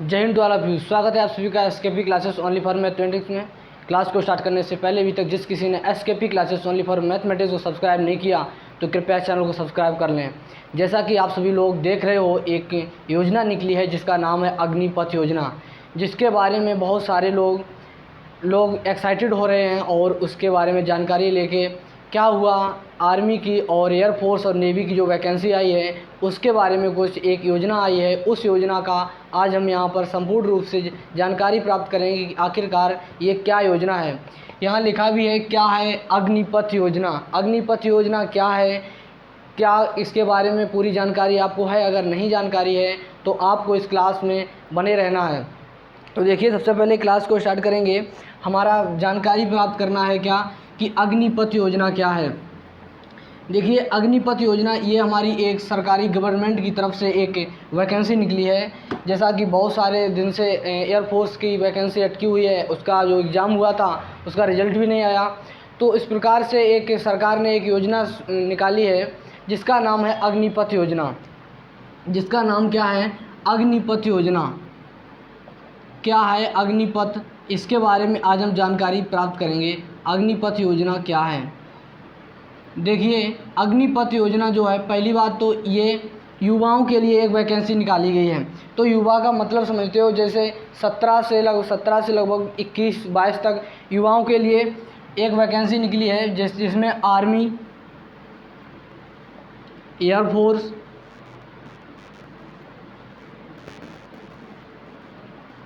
जय Hind to all of you. स्वागत है आप सभी का SKP classes only for mathematics में। क्लास को स्टार्ट करने से पहले अभी तक जिस किसी ने SKP classes only for mathematics को सब्सक्राइब नहीं किया तो कृपया चैनल को सब्सक्राइब कर लें। जैसा कि आप सभी लोग देख रहे हो, एक योजना निकली है जिसका नाम है अग्निपथ योजना, जिसके बारे में बहुत सारे लोग एक्साइटेड हो रहे हैं और उसके बारे में जानकारी लेके क्या हुआ, आर्मी की और एयरफोर्स और नेवी की जो वैकेंसी आई है उसके बारे में कुछ एक योजना आई है। उस योजना का आज हम यहाँ पर संपूर्ण रूप से जानकारी प्राप्त करेंगे कि आखिरकार ये क्या योजना है। यहाँ लिखा भी है क्या है अग्निपथ योजना। अग्निपथ योजना क्या है, क्या इसके बारे में पूरी जानकारी आपको है? अगर नहीं जानकारी है तो आपको इस क्लास में बने रहना है। तो देखिए, सबसे पहले क्लास को स्टार्ट करेंगे। हमारा जानकारी प्राप्त करना है क्या कि अग्निपथ योजना क्या है। देखिए, अग्निपथ योजना ये हमारी एक सरकारी गवर्नमेंट की तरफ से एक वैकेंसी निकली है। जैसा कि बहुत सारे दिन से एयरफोर्स की वैकेंसी अटकी हुई है, उसका जो एग्ज़ाम हुआ था उसका रिजल्ट भी नहीं आया। तो इस प्रकार से एक सरकार ने एक योजना निकाली है जिसका नाम है अग्निपथ योजना। जिसका नाम क्या है? अग्निपथ योजना। क्या है अग्निपथ, इसके बारे में आज हम जानकारी प्राप्त करेंगे। अग्निपथ योजना क्या है? देखिए, अग्निपथ योजना जो है, पहली बात तो ये युवाओं के लिए एक वैकेंसी निकाली गई है। तो युवा का मतलब समझते हो, जैसे 17 से लगभग 21-22 तक युवाओं के लिए एक वैकेंसी निकली है जिसमें आर्मी, एयरफोर्स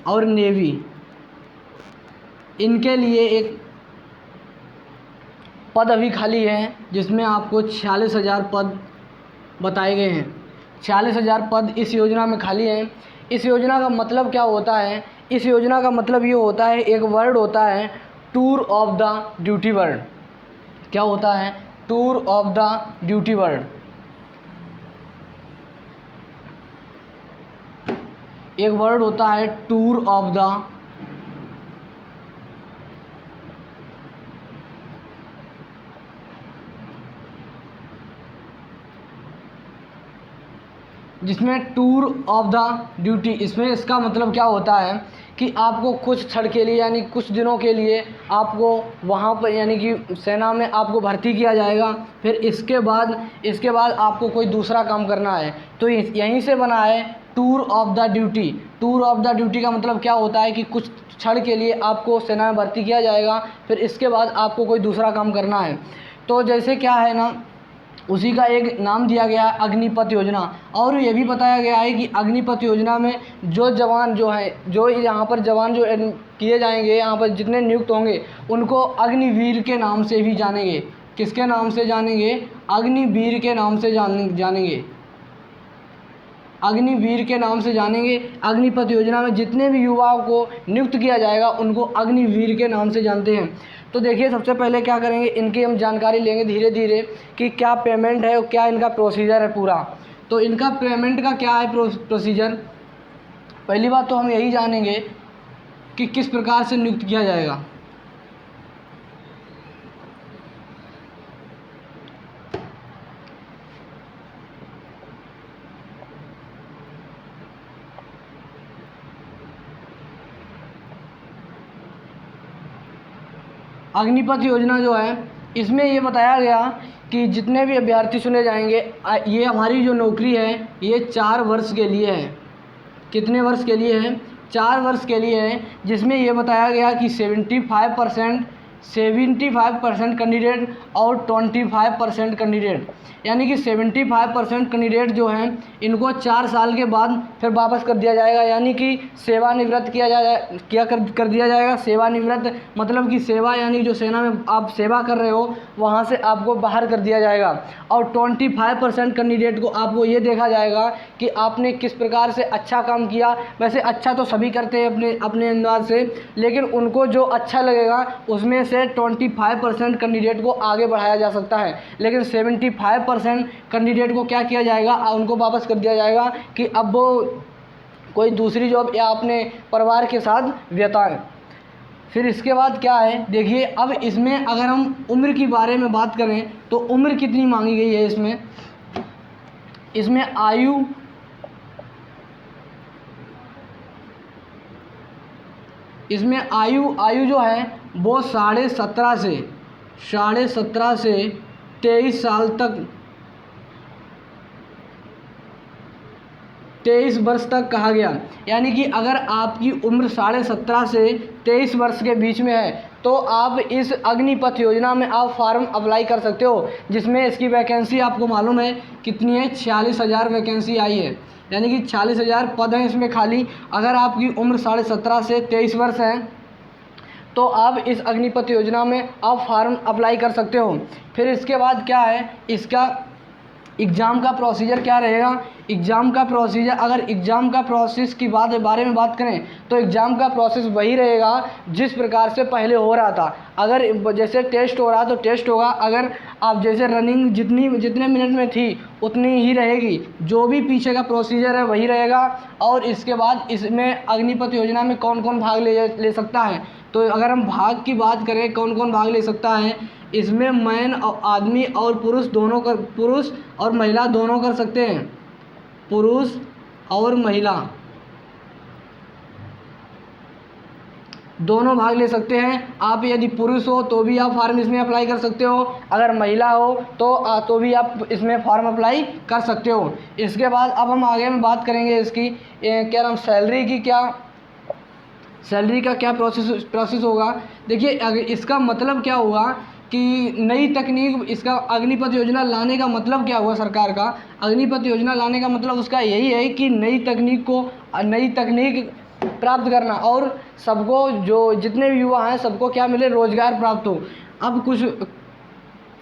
और नेवी, इनके लिए एक पद अभी खाली है जिसमें आपको 46,000 पद बताए गए हैं। 46,000 पद इस योजना में खाली हैं। इस योजना का मतलब क्या होता है? इस योजना का मतलब ये होता है, एक वर्ड होता है tour of the duty word. क्या होता है? Tour of the duty word. एक वर्ड होता है टूर ऑफ द, जिसमें टूर ऑफ द ड्यूटी, इसमें इसका मतलब क्या होता है कि आपको कुछ क्षण के लिए यानी कुछ दिनों के लिए आपको वहाँ पर यानी कि सेना में आपको भर्ती किया जाएगा। फिर इसके बाद आपको कोई दूसरा काम करना है। तो यहीं से बना है tour of the duty. Tour of the duty का मतलब क्या होता है कि कुछ क्षण के लिए आपको सेना में भर्ती किया जाएगा, फिर इसके बाद आपको कोई दूसरा काम करना है। तो जैसे क्या है ना, उसी का एक नाम दिया गया है अग्निपथ योजना। और ये भी बताया गया है कि अग्निपथ योजना में जो जवान जो हैं, जो यहाँ पर जवान जो किए जाएंगे, यहाँ पर जितने नियुक्त होंगे उनको अग्निवीर के नाम से भी जानेंगे। किसके नाम से जानेंगे? अग्निवीर के नाम से जानेंगे। अग्निवीर के नाम से जानेंगे। अग्निपथ योजना में जितने भी युवाओं को नियुक्त किया जाएगा उनको अग्निवीर के नाम से जानते हैं। तो देखिए, सबसे पहले क्या करेंगे, इनकी हम जानकारी लेंगे धीरे धीरे कि क्या पेमेंट है और क्या इनका प्रोसीजर है पूरा। तो इनका पेमेंट का क्या है प्रोसीजर? पहली बात तो हम यही जानेंगे कि किस प्रकार से नियुक्त किया जाएगा। अग्निपथ योजना जो है, इसमें ये बताया गया कि जितने भी अभ्यर्थी चुने जाएंगे, ये हमारी जो नौकरी है ये 4 वर्ष के लिए है। कितने वर्ष के लिए है? 4 वर्ष के लिए है। जिसमें ये बताया गया कि 75% कैंडिडेट और 25% कैंडिडेट, यानी कि 75% कैंडिडेट जो हैं इनको 4 साल के बाद फिर वापस कर दिया जाएगा, यानी कि सेवानिवृत्त कर दिया जाएगा। सेवानिवृत्त मतलब कि सेवा यानी जो सेना में आप सेवा कर रहे हो वहाँ से आपको बाहर कर दिया जाएगा। और 25% कैंडिडेट को आपको ये देखा जाएगा कि आपने किस प्रकार से अच्छा काम किया। वैसे अच्छा तो सभी करते हैं अपने अंदाज से, लेकिन उनको जो अच्छा लगेगा उसमें से 25% कैंडिडेट को आगे बढ़ाया जा सकता है। लेकिन 75% कैंडिडेट को क्या किया जाएगा? उनको वापस कर दिया जाएगा कि अब वो कोई दूसरी जॉब या अपने परिवार के साथ बिताएं। फिर इसके बाद क्या है, देखिए, अब इसमें अगर हम उम्र के बारे में बात करें तो उम्र कितनी मांगी गई है इसमें आयु इसमें आयु जो है वो 17.5 से 23 साल तक, 23 वर्ष तक कहा गया। यानी कि अगर आपकी उम्र 17.5 से 23 वर्ष के बीच में है तो आप इस अग्निपथ योजना में आप फॉर्म अप्लाई कर सकते हो, जिसमें इसकी वैकेंसी आपको मालूम है कितनी है, 46,000 वैकेंसी आई है। यानी कि 46,000 पद हैं इसमें खाली। अगर आपकी उम्र 17.5 से 23 वर्ष है तो आप इस अग्निपथ योजना में आप फॉर्म अप्लाई कर सकते हो। फिर इसके बाद क्या है, इसका एग्ज़ाम का प्रोसीजर क्या रहेगा। एग्ज़ाम का प्रोसीजर, अगर एग्ज़ाम का प्रोसेस की बारे में बात करें तो एग्ज़ाम का प्रोसेस वही रहेगा जिस प्रकार से पहले हो रहा था। अगर जैसे टेस्ट हो रहा तो टेस्ट होगा, अगर आप जैसे रनिंग जितने मिनट में थी उतनी ही रहेगी, जो भी पीछे का प्रोसीजर है वही रहेगा। और इसके बाद इसमें अग्निपथ योजना में कौन कौन भाग ले सकता है, तो अगर हम भाग की बात करें कौन कौन भाग ले सकता है, इसमें मैन और आदमी और पुरुष और महिला दोनों कर सकते हैं। पुरुष और महिला दोनों भाग ले सकते हैं। आप यदि पुरुष हो तो भी आप फॉर्म इसमें अप्लाई कर सकते हो, अगर महिला हो तो भी आप इसमें फॉर्म अप्लाई कर सकते हो। इसके बाद अब हम आगे में बात करेंगे इसकी क्या नाम, सैलरी का क्या प्रोसेस होगा। देखिए इसका मतलब क्या हुआ कि नई तकनीक, इसका अग्निपथ योजना लाने का मतलब क्या हुआ सरकार का। अग्निपथ योजना लाने का मतलब उसका यही है कि नई तकनीक प्राप्त करना और सबको, जो जितने भी युवा हैं सबको क्या मिले, रोज़गार प्राप्त हो। अब कुछ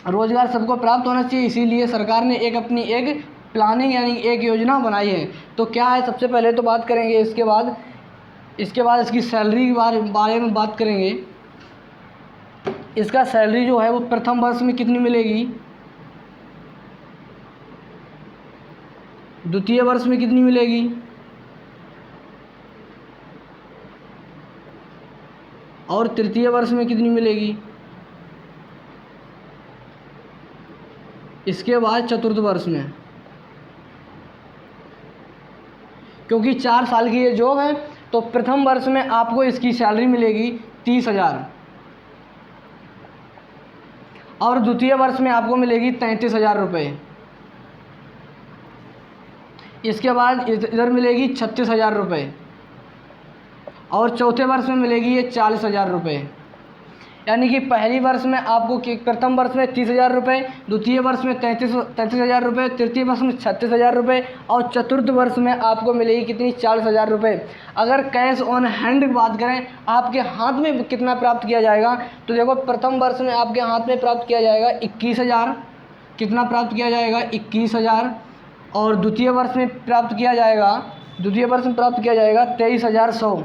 रोज़गार सबको प्राप्त होना चाहिए, इसीलिए सरकार ने अपनी एक प्लानिंग यानी एक योजना बनाई है। तो क्या है, सबसे पहले तो बात करेंगे, इसके बाद इसकी सैलरी के बारे में बात करेंगे। इसका सैलरी जो है वो प्रथम वर्ष में कितनी मिलेगी, द्वितीय वर्ष में कितनी मिलेगी, और तृतीय वर्ष में कितनी मिलेगी, इसके बाद चतुर्थ वर्ष में। क्योंकि 4 साल की ये जॉब है तो प्रथम वर्ष में आपको इसकी सैलरी मिलेगी 30,000 और द्वितीय वर्ष में आपको मिलेगी 33,000 रुपये। इसके बाद इधर मिलेगी 36,000 रुपये और चौथे वर्ष में मिलेगी ये 40,000 रुपये। यानी कि पहली वर्ष में आपको प्रथम वर्ष में 30,000 रुपये, द्वितीय वर्ष में 33,000 रुपये, तृतीय वर्ष में 36,000 रुपये और चतुर्थ वर्ष में आपको मिलेगी कितनी, 40,000 रुपये। अगर कैश ऑन हैंड बात करें आपके हाथ में कितना प्राप्त किया जाएगा, तो देखो प्रथम वर्ष में आपके हाथ में प्राप्त किया जाएगा 21,000, कितना प्राप्त किया जाएगा 21,000, और द्वितीय वर्ष में प्राप्त किया जाएगा 23,100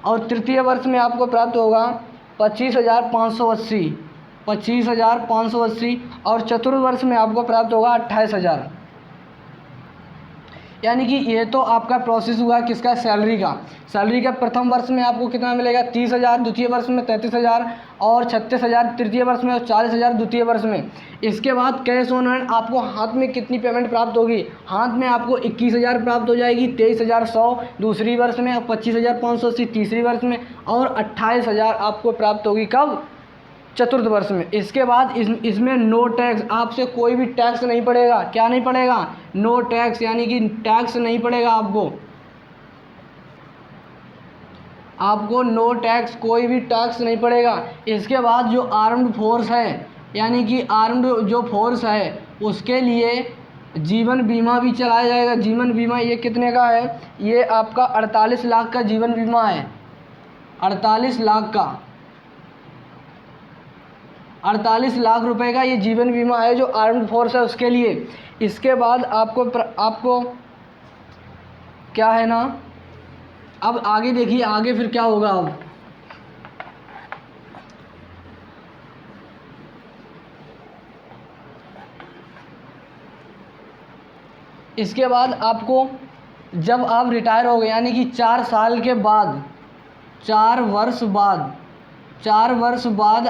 और तृतीय वर्ष में आपको प्राप्त होगा 25,580 और चतुर्थ वर्ष में आपको प्राप्त होगा 28,000। यानी कि ये तो आपका प्रोसेस हुआ किसका, सैलरी का प्रथम वर्ष में आपको कितना मिलेगा 30,000, द्वितीय वर्ष में 33,000 और 36,000 तृतीय वर्ष में और 40,000 द्वितीय वर्ष में। इसके बाद कैश ऑन हैंड आपको हाथ में कितनी पेमेंट प्राप्त होगी, हाथ में आपको 21,000 प्राप्त हो जाएगी, 23,100 दूसरी वर्ष में, 25,580 तीसरी वर्ष में और 28,000 आपको प्राप्त होगी कब, चतुर्थ वर्ष में। इसके बाद इसमें नो टैक्स, आपसे कोई भी टैक्स नहीं पड़ेगा। क्या नहीं पड़ेगा, नो टैक्स, यानी कि टैक्स नहीं पड़ेगा आपको नो टैक्स, कोई भी टैक्स नहीं पड़ेगा। इसके बाद जो आर्म्ड फोर्स है, यानी कि आर्म्ड जो फोर्स है उसके लिए जीवन बीमा भी चलाया जाएगा। जीवन बीमा ये कितने का है, ये आपका 48 लाख का जीवन बीमा है, 48 लाख रुपए का ये जीवन बीमा है जो आर्म्ड फोर्स है उसके लिए। इसके बाद आपको क्या है ना, अब आगे देखिए आगे फिर क्या होगा। अब इसके बाद आपको जब आप रिटायर हो गए, यानी कि 4 साल के बाद, 4 वर्ष बाद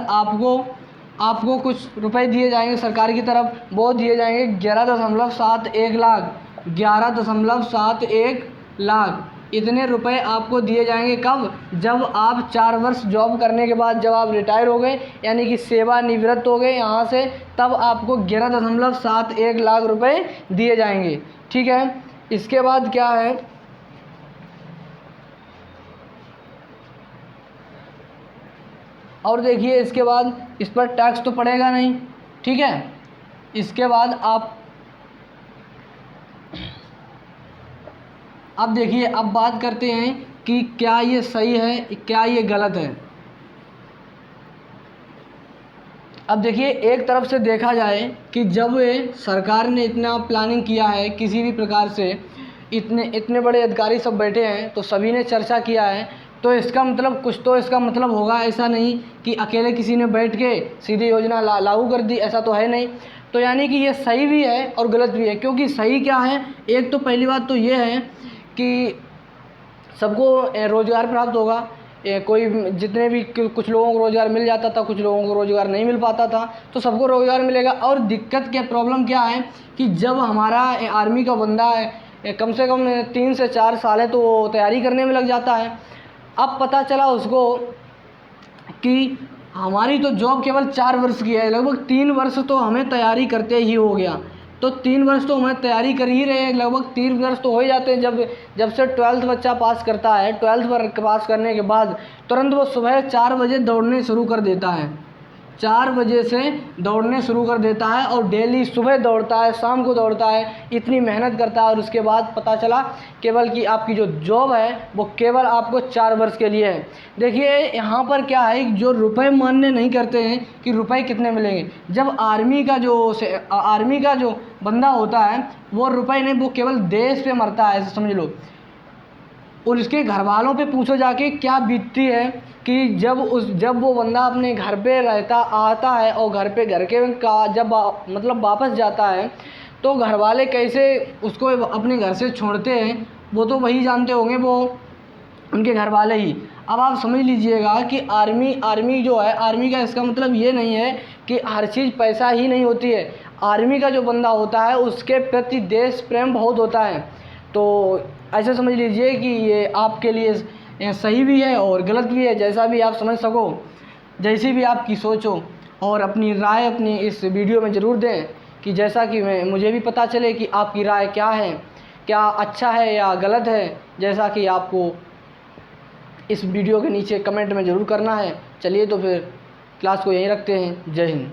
आपको कुछ रुपए दिए जाएंगे सरकार की तरफ, वो दिए जाएंगे 11.71 लाख, 11.71 लाख। इतने रुपए आपको दिए जाएंगे। कब? जब आप 4 वर्ष जॉब करने के बाद, जब आप रिटायर हो गए यानी कि सेवानिवृत्त हो गए यहाँ से, तब आपको 11.71 लाख रुपए दिए जाएंगे। ठीक है। इसके बाद क्या है, और देखिए इसके बाद इस पर टैक्स तो पड़ेगा नहीं। ठीक है। इसके बाद अब देखिए, अब बात करते हैं कि क्या ये सही है, क्या ये गलत है। अब देखिए, एक तरफ से देखा जाए कि जब ये सरकार ने इतना प्लानिंग किया है किसी भी प्रकार से, इतने बड़े अधिकारी सब बैठे हैं तो सभी ने चर्चा किया है, तो इसका मतलब कुछ तो इसका मतलब होगा। ऐसा नहीं कि अकेले किसी ने बैठ के सीधी योजना लागू कर दी, ऐसा तो है नहीं। तो यानी कि ये सही भी है और गलत भी है। क्योंकि सही क्या है, एक तो पहली बात तो ये है कि सबको रोज़गार प्राप्त होगा। कोई जितने भी कुछ लोगों को रोज़गार मिल जाता था, कुछ लोगों को रोज़गार नहीं मिल पाता था, तो सबको रोज़गार मिलेगा। और दिक्कत क्या, प्रॉब्लम क्या है कि जब हमारा आर्मी का बंदा है कम से कम 3 से 4 साल है तो वो तैयारी करने में लग जाता है। अब पता चला उसको कि हमारी तो जॉब केवल 4 वर्ष की है, लगभग 3 वर्ष तो हमें तैयारी करते ही हो गया। तो 3 वर्ष तो हमें तैयारी कर ही रहे हैं, लगभग 3 वर्ष तो हो ही जाते हैं। जब से 12th बच्चा पास करता है, 12th पर पास करने के बाद तुरंत वो सुबह 4 बजे दौड़ने शुरू कर देता है। 4 बजे से दौड़ने शुरू कर देता है और डेली सुबह दौड़ता है, शाम को दौड़ता है, इतनी मेहनत करता है। और उसके बाद पता चला केवल कि आपकी जो जॉब है वो केवल आपको 4 वर्ष के लिए है। देखिए यहाँ पर क्या है, जो रुपए मान्य नहीं करते हैं कि रुपए कितने मिलेंगे। जब आर्मी का जो बंदा होता है वो रुपए नहीं, वो केवल देश पे मरता है, ऐसे समझ लो। और उसके घर वालों पे पूछो जाके क्या बीतती है कि जब वो बंदा अपने घर पे आता है और घर के का जब मतलब वापस जाता है तो घर वाले कैसे उसको अपने घर से छोड़ते हैं वो तो वही जानते होंगे, वो उनके घर वाले ही। अब आप समझ लीजिएगा कि आर्मी जो है, आर्मी का इसका मतलब ये नहीं है कि हर चीज़ पैसा ही नहीं होती है। आर्मी का जो बंदा होता है उसके प्रति देश प्रेम बहुत होता है। तो ऐसे समझ लीजिए कि ये आपके लिए सही भी है और गलत भी है, जैसा भी आप समझ सको, जैसी भी आपकी सोच हो। और अपनी राय अपनी इस वीडियो में ज़रूर दें कि जैसा कि मुझे भी पता चले कि आपकी राय क्या है, क्या अच्छा है या गलत है, जैसा कि आपको इस वीडियो के नीचे कमेंट में ज़रूर करना है। चलिए तो फिर क्लास को यहीं रखते हैं। जय हिंद।